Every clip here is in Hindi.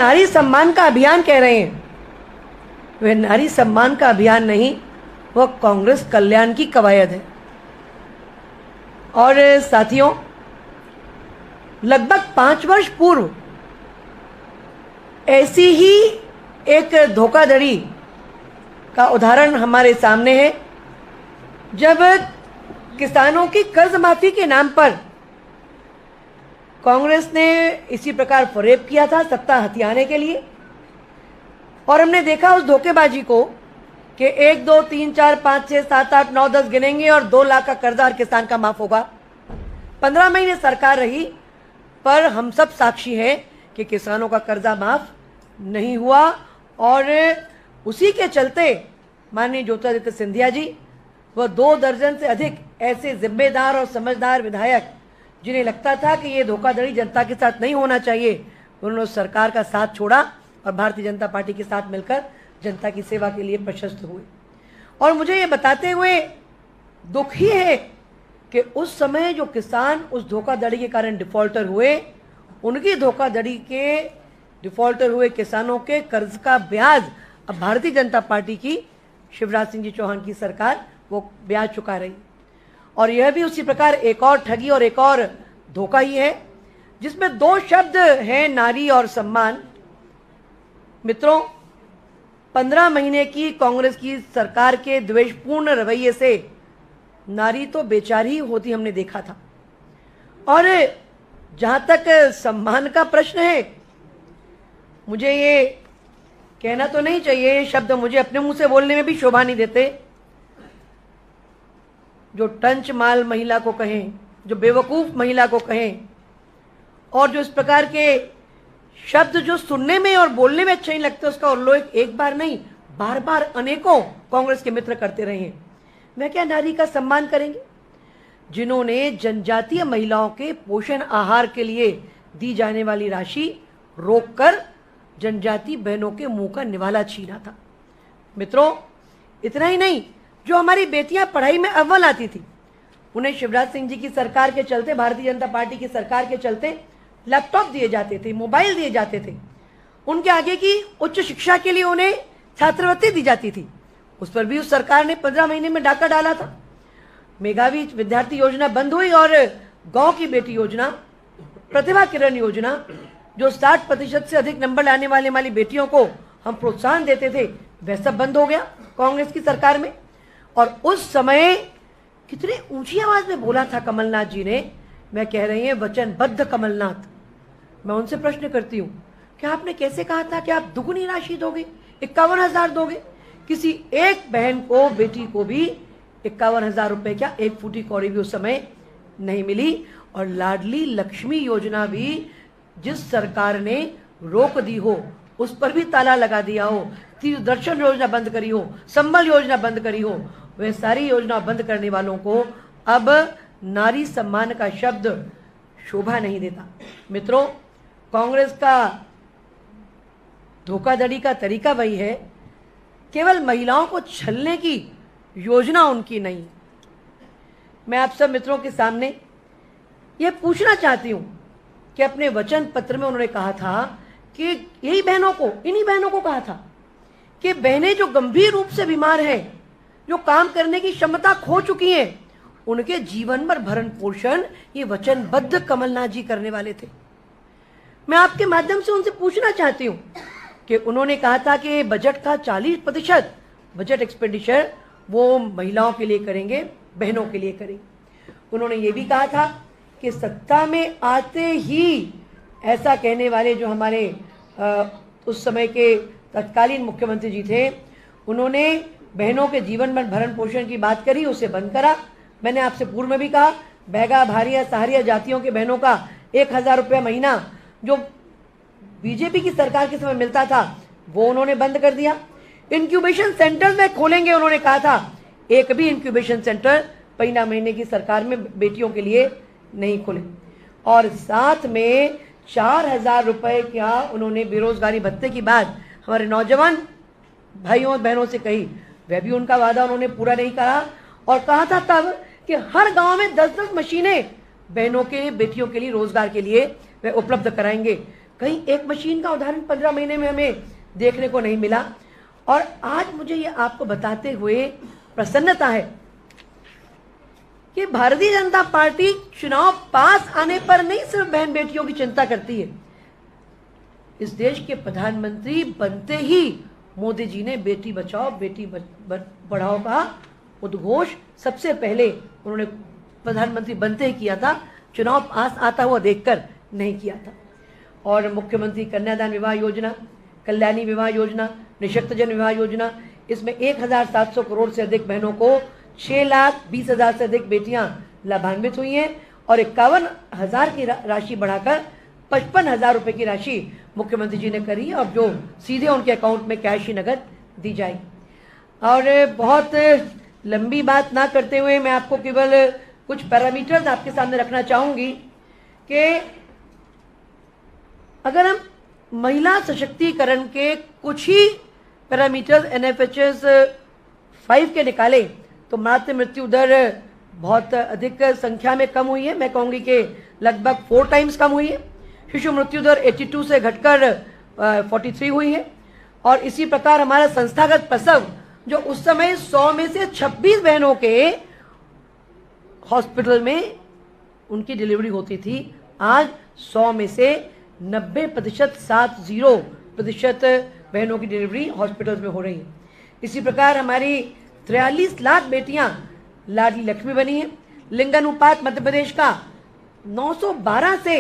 नारी सम्मान का अभियान कह रहे हैं, वह नारी सम्मान का अभियान नहीं, वह कांग्रेस कल्याण की कवायद है। और साथियों, लगभग 5 वर्ष पूर्व ऐसी ही एक धोखाधड़ी का उदाहरण हमारे सामने है, जब किसानों की कर्ज माफी के नाम पर कांग्रेस ने इसी प्रकार फरेब किया था सत्ता हथियाने के लिए। और हमने देखा उस धोखेबाजी को कि 1, 2, 3, 4, 5, 6, 7, 8, 9, 10 गिनेंगे और 2 लाख का कर्जा हर किसान का माफ होगा। 15 महीने सरकार रही, पर हम सब साक्षी हैं कि किसानों का कर्जा माफ नहीं हुआ। और उसी के चलते माननीय ज्योतिरादित्य सिंधिया जी वह 2 दर्जन से अधिक ऐसे जिम्मेदार और समझदार विधायक जिन्हें लगता था कि ये धोखाधड़ी जनता के साथ नहीं होना चाहिए, उन्होंने सरकार का साथ छोड़ा और भारतीय जनता पार्टी के साथ मिलकर जनता की सेवा के लिए प्रशस्त हुए। और मुझे ये बताते हुए दुख ही है कि उस समय जो किसान उस धोखाधड़ी के कारण डिफॉल्टर हुए, उनकी धोखाधड़ी के डिफॉल्टर हुए किसानों के कर्ज का ब्याज अब भारतीय जनता पार्टी की शिवराज सिंह जी चौहान की सरकार वो ब्याज चुका रही। और यह भी उसी प्रकार एक और ठगी और एक और धोखा ही है, जिसमें 2 शब्द हैं, नारी और सम्मान। मित्रों, 15 महीने की कांग्रेस की सरकार के द्वेषपूर्ण रवैये से नारी तो बेचारी होती हमने देखा था। और जहां तक सम्मान का प्रश्न है, मुझे ये कहना तो नहीं चाहिए, ये शब्द मुझे अपने मुंह से बोलने में भी शोभा नहीं देते। जो टंच माल महिला को कहें, जो बेवकूफ महिला को कहें, और जो इस प्रकार के शब्द जो सुनने में और बोलने में अच्छे नहीं लगते, उसका उल्लेख एक बार नहीं बार बार अनेकों कांग्रेस के मित्र करते रहे हैं। वह क्या नारी का सम्मान करेंगे जिन्होंने जनजातीय महिलाओं के पोषण आहार के लिए दी जाने वाली राशि रोककर जनजाति बहनों के मुंह का निवाला छीना था। मित्रों, इतना ही नहीं, जो हमारी बेटियां पढ़ाई में अव्वल आती थी, उन्हें शिवराज सिंह जी की सरकार के चलते, भारतीय जनता पार्टी की सरकार के चलते लैपटॉप दिए जाते थे, मोबाइल दिए जाते थे। उनके आगे की उच्च शिक्षा के लिए उन्हें छात्रवृत्ति दी जाती थी। उस पर भी उस सरकार ने 15 महीने में डाका डाला था। मेधावी विद्यार्थी योजना बंद हुई और गांव की बेटी योजना, प्रतिभा किरण योजना, जो 60% से अधिक नंबर लाने वाली बेटियों को हम प्रोत्साहन देते थे, वह सब बंद हो गया कांग्रेस की सरकार में। और उस समय कितनी ऊंची आवाज में बोला था कमलनाथ जी ने, मैं कह रही हैं वचनबद्ध कमलनाथ। मैं उनसे प्रश्न करती हूं कि आपने कैसे कहा था कि आप दुगुनी राशि दोगे, 51,000 दोगे? किसी एक बहन को, बेटी को भी 51,000 रुपए क्या, 1 फूटी कौड़ी भी उस समय नहीं मिली। और लाडली लक्ष्मी योजना भी जिस सरकार ने रोक दी हो, उस पर भी ताला लगा दिया हो, तीर्थदर्शन योजना बंद करी हो, संबल योजना बंद करी हो, वे सारी योजना बंद करने वालों को अब नारी सम्मान का शब्द शोभा नहीं देता। मित्रों, कांग्रेस का धोखाधड़ी का तरीका वही है, केवल महिलाओं को छलने की योजना उनकी नहीं। मैं आप सब मित्रों के सामने यह पूछना चाहती हूं कि अपने वचन पत्र में उन्होंने कहा था कि यही बहनों को, इन्हीं बहनों को कहा था कि बहनें जो गंभीर रूप से बीमार हैं, जो काम करने की क्षमता खो चुकी हैं, उनके जीवन भर भरण पोषण ये वचनबद्ध कमलनाथ जी करने वाले थे। मैं आपके माध्यम से उनसे पूछना चाहती हूं कि उन्होंने कहा था कि बजट का 40% बजट एक्सपेंडिचर वो महिलाओं के लिए करेंगे, बहनों के लिए करेंगे। उन्होंने ये भी कहा था कि सत्ता में आते ही ऐसा कहने वाले जो हमारे उस समय के तत्कालीन मुख्यमंत्री जी थे, उन्होंने बहनों के जीवन में भरण पोषण की बात करी, उसे बंद करा। मैंने आपसे पूर्व में भी कहा, बैगा, भारिया, सहारिया जातियों के बहनों का 1,000 रुपया महीना जो बीजेपी की सरकार के समय मिलता था, वो उन्होंने बंद कर दिया। इंक्यूबेशन सेंटर में खोलेंगे, उन्होंने कहा था, एक भी इंक्यूबेशन सेंटर 15 महीने की सरकार में बेटियों के लिए नहीं खुले। और साथ में 4,000 रुपए क्या उन्होंने बेरोजगारी भत्ते की बात हमारे नौजवान भाइयों बहनों से कही, वह भी उनका वादा उन्होंने पूरा नहीं करा। और कहा था तब कि हर गांव में 10-10 मशीनें बहनों के, बेटियों के लिए रोजगार के लिए वे उपलब्ध कराएंगे। कहीं एक मशीन का उदाहरण 15 महीने में हमें देखने को नहीं मिला। और आज मुझे ये आपको बताते हुए प्रसन्नता है कि भारतीय जनता पार्टी चुनाव पास आने पर नहीं सिर्फ बहन बेटियों की चिंता करती है, इस देश के प्रधानमंत्री बनते ही मोदी जी ने बेटी बचाओ बेटी बढ़ाओ का उद्घोष सबसे पहले उन्होंने प्रधानमंत्री बनते ही किया था, चुनाव पास आता हुआ देखकर नहीं किया था। और मुख्यमंत्री कन्यादान विवाह योजना, कल्याणी विवाह योजना, निशक्तजन विवाह योजना, इसमें 1700 करोड़ से अधिक बहनों को 6,20,000 से अधिक बेटियां लाभान्वित हुई हैं और 51,000 की राशि बढ़ाकर 55,000 रुपए की राशि मुख्यमंत्री जी ने करी और जो सीधे उनके अकाउंट में कैश ही नगद दी जाएगी। और बहुत लंबी बात ना करते हुए मैं आपको केवल कुछ पैरामीटर्स आपके सामने रखना चाहूंगी कि अगर हम महिला सशक्तिकरण के कुछ ही पैरामीटर्स NFHS 5 के निकालें तो मातृ मृत्यु दर बहुत अधिक संख्या में कम हुई है। मैं कहूंगी कि लगभग 4 टाइम्स कम हुई है। शिशु मृत्यु दर 82 से घटकर 43 हुई है। और इसी प्रकार हमारा संस्थागत प्रसव जो उस समय 100 में से 26 बहनों के हॉस्पिटल में उनकी डिलीवरी होती थी, आज 100 में से 90% 70% बहनों की डिलीवरी हॉस्पिटल्स में हो रही है। इसी प्रकार हमारी 43 लाख बेटियां लाडली लक्ष्मी बनी है। लिंगानुपात मध्य प्रदेश का 912 से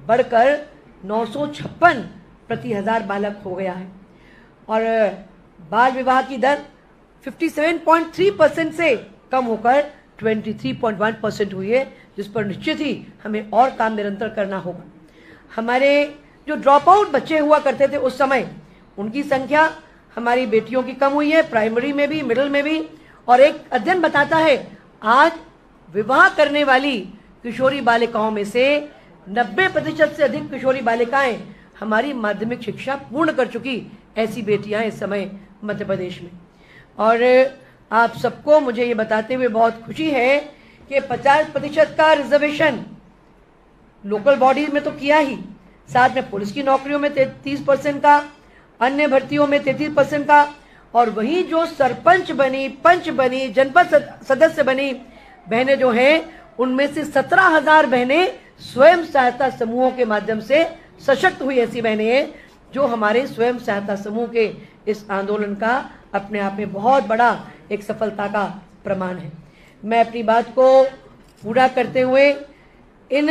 बढ़कर 956 प्रति 1000 बालक हो गया है। और बाल विवाह की दर 57.3% से कम होकर 23.1% हुई है, जिस पर निश्चित ही हमें और काम निरंतर करना होगा। हमारे जो ड्रॉप आउट बच्चे हुआ करते थे उस समय, उनकी संख्या हमारी बेटियों की कम हुई है, प्राइमरी में भी, मिडिल में भी। और एक अध्ययन बताता है आज विवाह करने वाली किशोरी बालिकाओं में से 90% से अधिक किशोरी बालिकाएं हमारी माध्यमिक शिक्षा पूर्ण कर चुकी ऐसी बेटियां इस समय मध्य प्रदेश में। और आप सबको मुझे ये बताते हुए बहुत खुशी है कि 50% का रिजर्वेशन लोकल बॉडीज में तो किया ही, साथ में पुलिस की नौकरियों में 30% का, अन्य भर्तियों में 33% का। और वही जो सरपंच बनी, पंच बनी, जनपद सदस्य बनी बहनें जो हैं, उनमें से 17,000 बहनें स्वयं सहायता समूहों के माध्यम से सशक्त हुई ऐसी बहनें हैं, जो हमारे स्वयं सहायता समूह के इस आंदोलन का अपने आप में बहुत बड़ा एक सफलता का प्रमाण है। मैं अपनी बात को पूरा करते हुए इन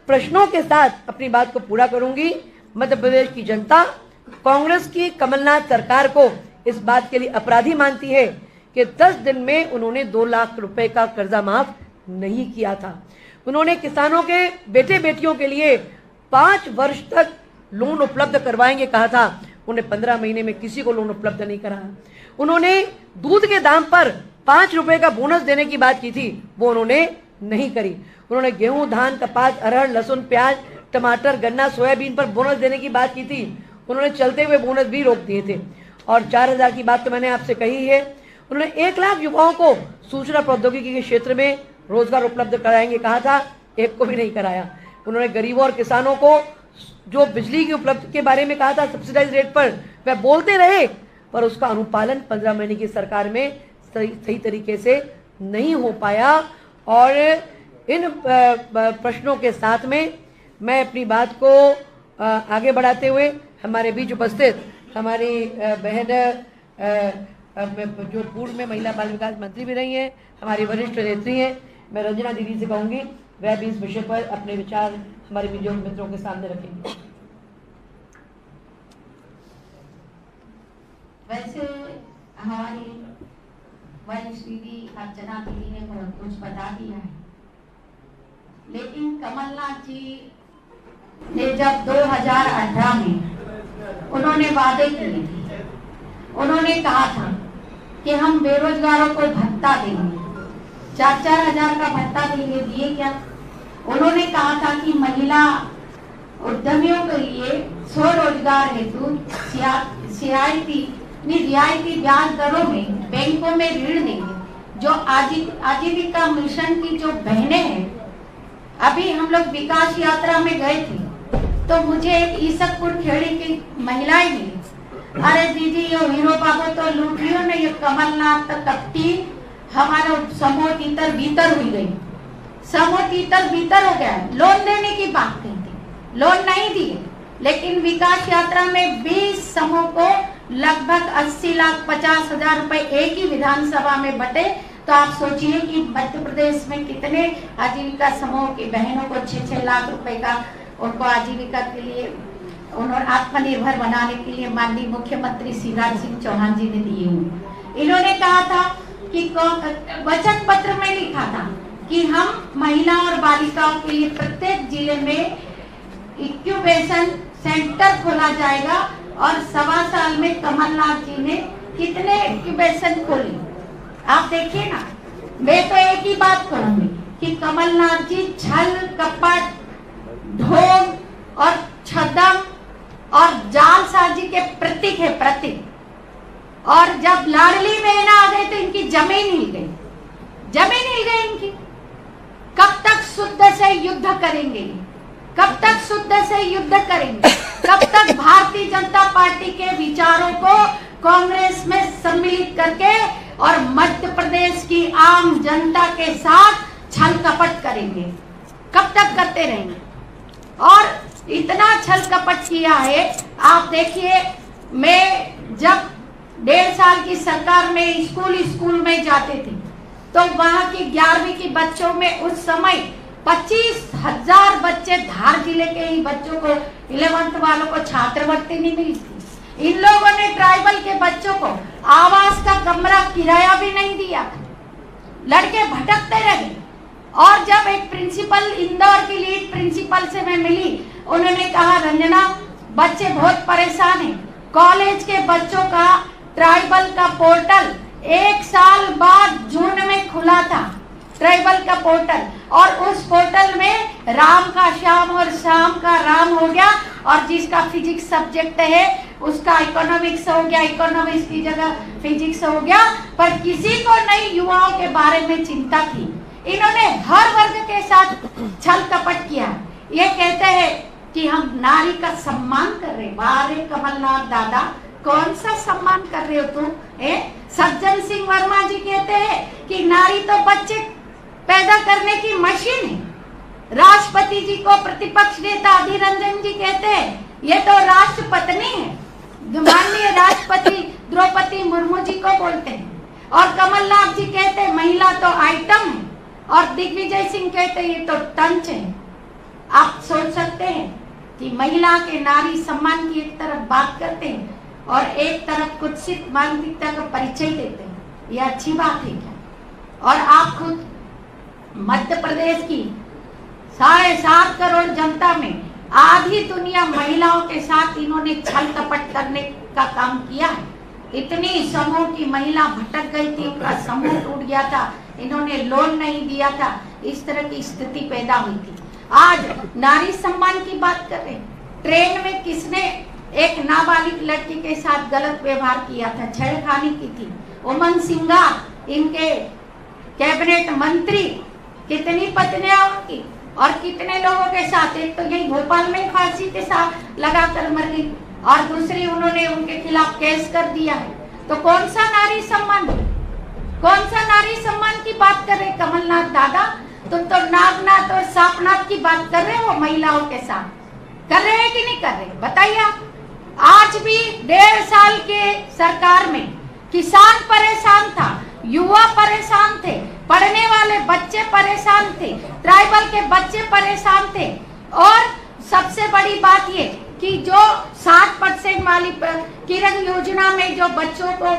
प्रश्नों के साथ अपनी बात को पूरा करूंगी। मध्य प्रदेश की जनता कांग्रेस की कमलनाथ सरकार को इस बात के लिए अपराधी मानती है कि 10 दिन में उन्होंने 2 लाख रुपए का कर्जा माफ नहीं किया था। उन्होंने किसानों के बेटे बेटियों के लिए 5 वर्ष तक लोन उपलब्ध करवाएंगे कहा था, उन्हें 15 महीने में किसी को लोन उपलब्ध नहीं कराया। उन्होंने दूध के दाम पर 5 रुपए का बोनस देने की बात की थी, वो उन्होंने नहीं करी। उन्होंने गेहूं, धान, कपास, अरहर, लहसुन, प्याज, टमाटर, गन्ना, सोयाबीन पर बोनस देने की बात की थी, उन्होंने चलते हुए बोनस भी रोक दिए थे। और 4,000 की बात तो मैंने आपसे कही है। उन्होंने 1 लाख युवाओं को सूचना प्रौद्योगिकी के क्षेत्र में रोजगार उपलब्ध कराएंगे कहा था, एक को भी नहीं कराया। उन्होंने गरीबों और किसानों को जो बिजली की उपलब्ध के बारे में कहा था सब्सिडाइज रेट पर, वह बोलते रहे, पर उसका अनुपालन 15 महीने की सरकार में सही तरीके से नहीं हो पाया। और इन प्रश्नों के साथ में मैं अपनी बात को आगे बढ़ाते हुए हमारे बीच उपस्थित हमारी बहन जो पूर्व में महिला बाल विकास मंत्री भी रही हैं, हमारी वरिष्ठ नेत्री हैं, मैं रंजना दीदी से कहूंगी वह भी इस विषय पर अपने विचार हमारे मीडिया मित्रों के सामने रखेंगे। वैसे हमारी वरिष्ठ दीदी अर्चना दीदी ने बहुत कुछ बता दिया है, लेकिन कमलनाथ जी ने जब 2018 में उन्होंने वादे किए थे, उन्होंने कहा था कि हम बेरोजगारों को भत्ता देंगे, 4-4 हजार का भत्ता देंगे। दिए क्या? उन्होंने कहा था कि महिला उद्यमियों के लिए स्वरोजगार हेतु रियायती ब्याज दरों में बैंकों में ऋण देंगे। जो आजीविका मिशन की जो बहनें हैं, अभी हम लोग विकास यात्रा में गए थे तो मुझे एक ईसकपुर खेड़ी की महिलाएं मिली, अरे दीदी ये हीरो बाबू तो लूट लियो ने, ये कमलनाथ तो कपटी हमारा समूह तीतर भीतर हुई गई, समूह तीतर भीतर हो गया। लोन देने की बात कही थी, लोन नहीं दिए, लेकिन विकास यात्रा में 20 समूह को लगभग 80,50,000 रुपए एक ही विधानसभा में बटे। तो आप सोचिए कि मध्य प्रदेश में कितने आजीविका समूह की बहनों को 6-6 लाख रुपए का उनको आजीविका के लिए, उन्होंने आत्मनिर्भर बनाने के लिए माननीय मुख्यमंत्री शिवराज सिंह चौहान जी ने दिए हुए। इन्होंने कहा था कि वचन पत्र में लिखा था कि हम महिला और बालिकाओं के लिए प्रत्येक जिले में इंक्यूबेशन सेंटर खोला जाएगा, और 1.25 साल में कमलनाथ जी ने कितने इंक्यूबेशन खोले। आप देखिए ना, मैं तो एक ही बात कहूंगी कि कमलनाथ जी छल कपट ढोंग और छदम और जालसाजी के प्रतीक है, प्रतीक। और जब लाडली बहन आ गए तो इनकी जमीन हिल गई, जमीन हिल गई इनकी। कब तक शुद्ध से युद्ध करेंगे, कब तक शुद्ध से युद्ध करेंगे, कब तक भारतीय जनता पार्टी के विचारों को कांग्रेस में सम्मिलित करके और मध्य प्रदेश की आम जनता के साथ छल कपट करेंगे, कब तक करते रहेंगे। और इतना छल कपट किया है, आप देखिए, मैं जब 1.5 साल की सरकार में स्कूल में जाते थे तो वहां की 11वीं की बच्चों में उस समय 25,000 बच्चे, धार जिले के ही बच्चों को, 11th वालों को छात्रवृत्ति नहीं मिली थी। इन लोगों ने ट्राइबल के बच्चों को आवास का कमरा किराया भी नहीं दिया, लड़के भटकते रहे। और जब एक प्रिंसिपल, इंदौर की लीड प्रिंसिपल से मैं मिली, उन्होंने कहा रंजना बच्चे बहुत परेशान हैं, कॉलेज के बच्चों का ट्राइबल का पोर्टल 1 साल बाद जून में खुला था, ट्राइबल का पोर्टल, और उस पोर्टल में राम का श्याम और श्याम का राम हो गया, और जिसका फिजिक्स सब्जेक्ट है उसका इकोनॉमिक्स हो गया, इकोनॉमिक्स की जगह फिजिक्स हो गया। पर किसी को नहीं युवाओं के बारे में चिंता थी। इन्होंने हर वर्ग के साथ छल कपट किया। ये कहते हैं कि हम नारी का सम्मान कर रहे। वारे कमलनाथ दादा, कौन सा सम्मान कर रहे हो तुम? सज्जन सिंह वर्मा जी कहते हैं कि नारी तो बच्चे पैदा करने की मशीन है। राष्ट्रपति जी को प्रतिपक्ष नेता अधीर रंजन जी कहते हैं ये तो राष्ट्रपत्नी है। माननीय राष्ट्रपति द्रौपदी मुर्मू जी को बोलते हैं। और कमलनाथ जी कहते हैं महिला तो आइटम है, और दिग्विजय सिंह कहते हैं ये तो टंच है। आप सोच सकते हैं कि महिला के नारी सम्मान की एक तरफ बात करते हैं और एक तरफ कुत्सित मानसिकता का परिचय देते हैं। ये अच्छी बात है क्या? और आप खुद मध्य प्रदेश की 7.5 करोड़ जनता में आधी दुनिया महिलाओं के साथ इन्होंने छल कपट करने का काम किया है। इतनी समूह की महिला भटक गई थी, उनका समूह टूट गया था, इन्होंने लोन नहीं दिया था, इस तरह की स्थिति पैदा हुई थी। आज नारी सम्मान की बात कर रहे हैं। ट्रेन में किसने एक नाबालिग लड़की के साथ गलत व्यवहार किया था, छेड़खानी की थी? उमंग सिंगार, इनके कैबिनेट मंत्री, कितनी पत्नियां उनकी, और कितने लोगों के साथ। एक तो यही भोपाल में फांसी के साथ लगाकर मर गई, और दूसरी उन्होंने उनके खिलाफ केस कर दिया है। तो कौन सा नारी सम्मान, कौन सा नारी सम्मान की बात कर रहे कमलनाथ दादा? तुम तो नागनाथ और सापनाथ की बात कर रहे हो महिलाओं के साथ। कर रहे हैं कि नहीं कर रहे, बताइए आप। आज भी 1.5 साल के सरकार में किसान परेशान था, युवा परेशान थे, पढ़ने वाले बच्चे परेशान थे, ट्राइबल के बच्चे परेशान थे। और सबसे बड़ी बात ये कि जो 60% वाली किरण योजना में जो बच्चों को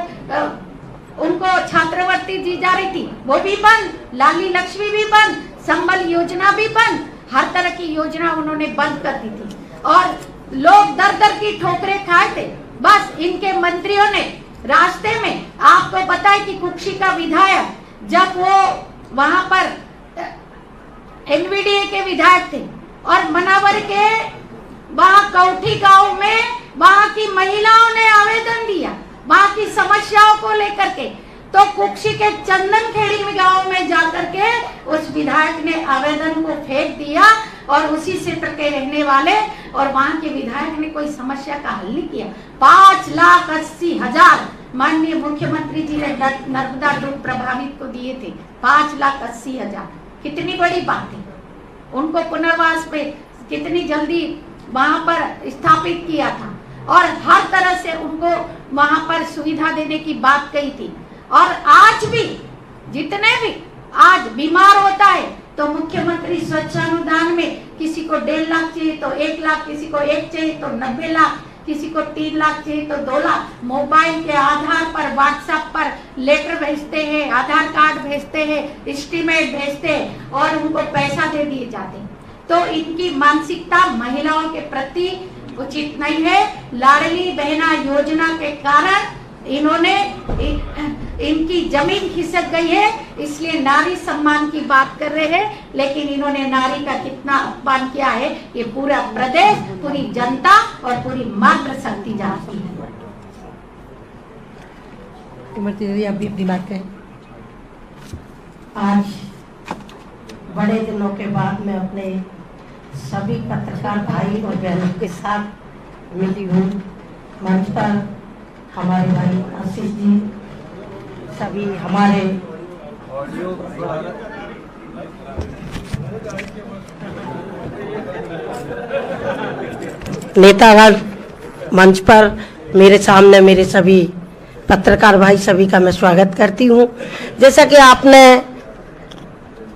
उनको छात्रवृत्ति दी जा रही थी वो भी बंद, लाली लक्ष्मी भी बंद, संबल योजना भी बंद, हर तरह की योजना उन्होंने बंद कर दी थी। और लोग दर दर की ठोकरें खाए थे। बस इनके मंत्रियों ने रास्ते में, आपको पता है कि कुक्षी का विधायक जब वो वहां पर एनवीडीए के विधायक थे और मनावर के वहां कौठी गांव में वहां की महिलाओं ने आवेदन दिया वहां की समस्याओं को लेकर के, तो कुक्षी के चंदनखेड़ी में गांव में जाकर के उस विधायक ने आवेदन को फेंक दिया और उसी क्षेत्र के रहने वाले और वहां के विधायक ने कोई समस्या का हल नहीं किया। 5,80,000 माननीय मुख्यमंत्री जी ने नर्मदा डूब प्रभावित को दिए थे। 5,80,000 कितनी बड़ी बात है। उनको पुनर्वास पे कितनी जल्दी वहां पर स्थापित किया था और हर तरह से उनको वहां पर सुविधा देने की बात कही थी। और आज भी जितने भी आज बीमार होता है तो मुख्यमंत्री स्वच्छानुदान में किसी को 1.5 लाख चाहिए तो 1 लाख, किसी को 1 चाहिए तो 90 लाख, किसी को 3 लाख चाहिए तो 2 लाख, मोबाइल के आधार पर व्हाट्सएप पर लेटर भेजते हैं, आधार कार्ड भेजते हैं, एस्टीमेट भेजते हैं और उनको पैसा दे दिए जाते हैं। तो इनकी मानसिकता महिलाओं के प्रति उचित नहीं है। लाडली बहना योजना के कारण इन्होंने इनकी जमीन खिसक गई है, इसलिए नारी सम्मान की बात कर रहे हैं, लेकिन इन्होंने नारी का कितना अपमान किया है ये पूरा प्रदेश, पूरी जनता और पूरी मातृशक्ति जानती है। इमरती दीदी, आप भी अपनी बात कहें। आज बड़े दिनों के बाद मैं अपने सभी पत्रकार भाई और बहनों के साथ मिली हूँ। मंच पर हमारे भाई आशीष जी, सभी हमारे नेतागण मंच पर मेरे सामने मेरे सभी पत्रकार भाई सभी का मैं स्वागत करती हूँ। जैसा कि आपने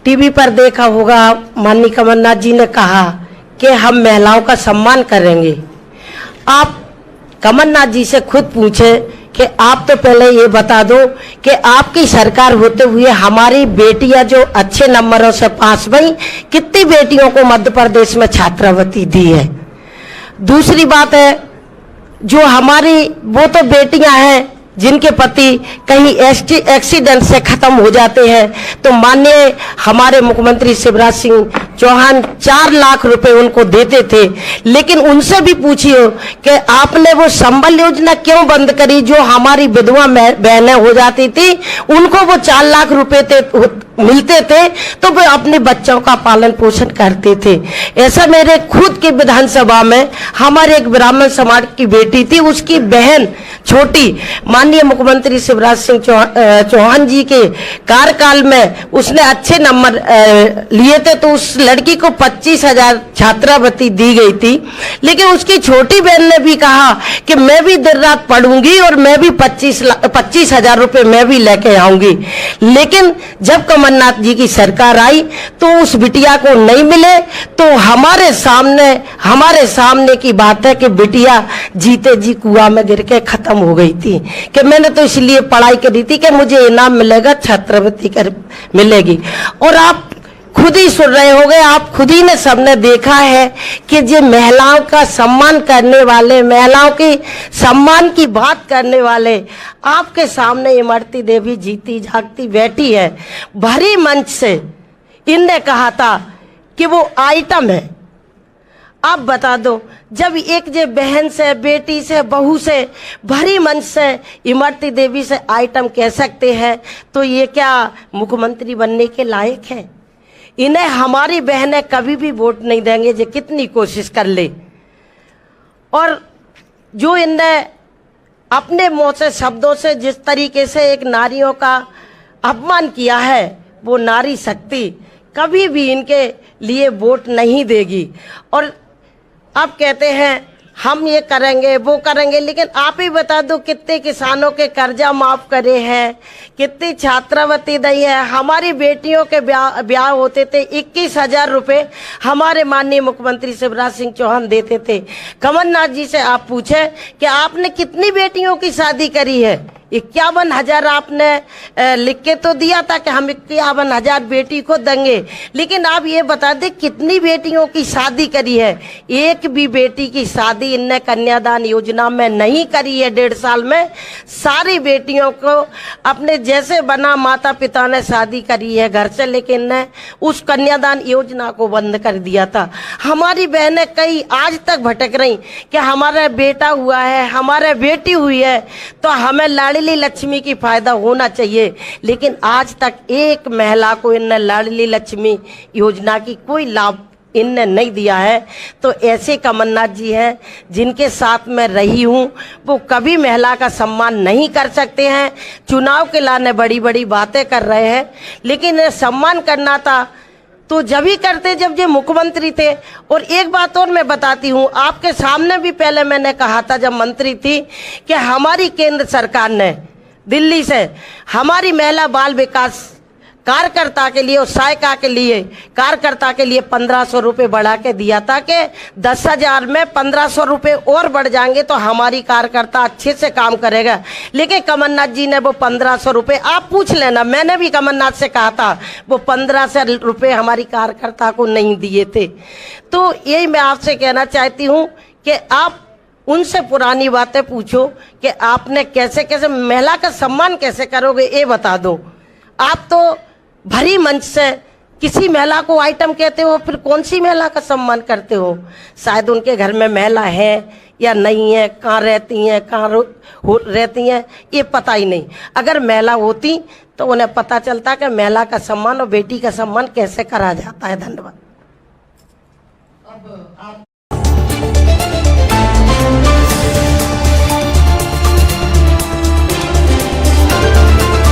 टीवी पर देखा होगा, माननीय कमलनाथ जी ने कहा कि हम महिलाओं का सम्मान करेंगे। आप कमलनाथ जी से खुद पूछे कि आप तो पहले ये बता दो कि आपकी सरकार होते हुए हमारी बेटियां जो अच्छे नंबरों से पास हुई, कितनी बेटियों को मध्य प्रदेश में छात्रवृत्ति दी है। दूसरी बात है, जो हमारी वो तो बेटियां हैं जिनके पति कहीं एक्सीडेंट से खत्म हो जाते हैं, तो माननीय हमारे मुख्यमंत्री शिवराज सिंह चौहान 4 लाख रुपए उनको देते थे। लेकिन उनसे भी पूछिए कि आपने वो संबल योजना क्यों बंद करी, जो हमारी विधवा बहनें हो जाती थी उनको वो 4 लाख रुपए मिलते थे तो वे अपने बच्चों का पालन पोषण करते थे। ऐसा मेरे खुद की विधानसभा में हमारे एक ब्राह्मण समाज की बेटी थी, उसकी बहन छोटी माननीय मुख्यमंत्री शिवराज सिंह चौहान जी के कार्यकाल में उसने अच्छे नंबर लिए थे, तो उस लड़की को 25,000 छात्रवृत्ति दी गई थी। लेकिन उसकी छोटी बहन ने भी कहा कि मैं भी दिन रात पढ़ूंगी और मैं भी 25,000 रुपए मैं भी लेके आऊंगी। लेकिन जब कमलनाथ जी की सरकार आई तो उस बिटिया को नहीं मिले। तो हमारे सामने की बात है कि बिटिया जीते जी कुआं में गिर के खत्म हो गई थी कि मैंने तो इसलिए पढ़ाई करी थी कि मुझे इनाम मिलेगा, छात्रवृत्ति मिलेगी। और आप खुद ही सुन रहे होंगे, आप खुद ही ने सबने देखा है कि जो महिलाओं का सम्मान करने वाले, महिलाओं की सम्मान की बात करने वाले आपके सामने इमरती देवी जीती जागती बैठी है। भरी मंच से इनने कहा था कि वो आइटम है। आप बता दो, जब एक जे बहन से, बेटी से, बहू से भरी मंच से इमरती देवी से आइटम कह सकते हैं, तो ये क्या मुख्यमंत्री बनने के लायक है? इन्हें हमारी बहनें कभी भी वोट नहीं देंगे, जो कितनी कोशिश कर ले। और जो इनने अपने मुंह से शब्दों से जिस तरीके से एक नारियों का अपमान किया है, वो नारी शक्ति कभी भी इनके लिए वोट नहीं देगी। और अब कहते हैं हम ये करेंगे वो करेंगे, लेकिन आप ही बता दो कितने किसानों के कर्जा माफ करे हैं, कितनी छात्रवृत्ति दी है। हमारी बेटियों के ब्याह होते थे 21,000 रुपये हमारे माननीय मुख्यमंत्री शिवराज सिंह चौहान देते थे। कमलनाथ जी से आप पूछे कि आपने कितनी बेटियों की शादी करी है? 51,000 आपने लिख के तो दिया था कि हम 51,000 बेटी को देंगे, लेकिन आप ये बता दें कितनी बेटियों की शादी करी है? एक भी बेटी की शादी इनने कन्यादान योजना में नहीं करी है। 1.5 साल में सारी बेटियों को अपने जैसे बना माता पिता ने शादी करी है घर से, लेकिन इनने उस कन्यादान योजना को बंद कर दिया था। हमारी बहनें कई आज तक भटक रही कि हमारा बेटा हुआ है, हमारा बेटी हुई है, तो हमें लाड़ी लाडली लक्ष्मी की फायदा होना चाहिए, लेकिन आज तक एक महिला को इन लाडली लक्ष्मी योजना की कोई लाभ इनने नहीं दिया है। तो ऐसे कमलनाथ जी हैं जिनके साथ मैं रही हूँ, वो कभी महिला का सम्मान नहीं कर सकते हैं। चुनाव के लाने बड़ी बड़ी बातें कर रहे हैं, लेकिन सम्मान करना था तो जब ही करते जब ये मुख्यमंत्री थे। और एक बात और मैं बताती हूँ, आपके सामने भी पहले मैंने कहा था जब मंत्री थी कि हमारी केंद्र सरकार ने दिल्ली से हमारी महिला बाल विकास कार्यकर्ता के लिए और सहायिका के लिए कार्यकर्ता के लिए 1500 रुपये बढ़ा के दिया था कि 10,000 में 1500 रुपये और बढ़ जाएंगे तो हमारी कार्यकर्ता अच्छे से काम करेगा। लेकिन कमलनाथ जी ने वो 1500 रुपये, आप पूछ लेना, मैंने भी कमलनाथ से कहा था, वो 1500 रुपये हमारी कार्यकर्ता को नहीं दिए थे। तो यही मैं आपसे कहना चाहती हूँ कि आप उनसे पुरानी बातें पूछो कि आपने कैसे कैसे महिला का सम्मान कैसे करोगे, ये बता दो। आप तो भरी मंच से किसी महिला को आइटम कहते हो, फिर कौन सी महिला का सम्मान करते हो? शायद उनके घर में महिला है या नहीं है, कहाँ रहती हैं, कहाँ रहती हैं, ये पता ही नहीं। अगर महिला होती तो उन्हें पता चलता कि महिला का सम्मान और बेटी का सम्मान कैसे करा जाता है। धन्यवाद।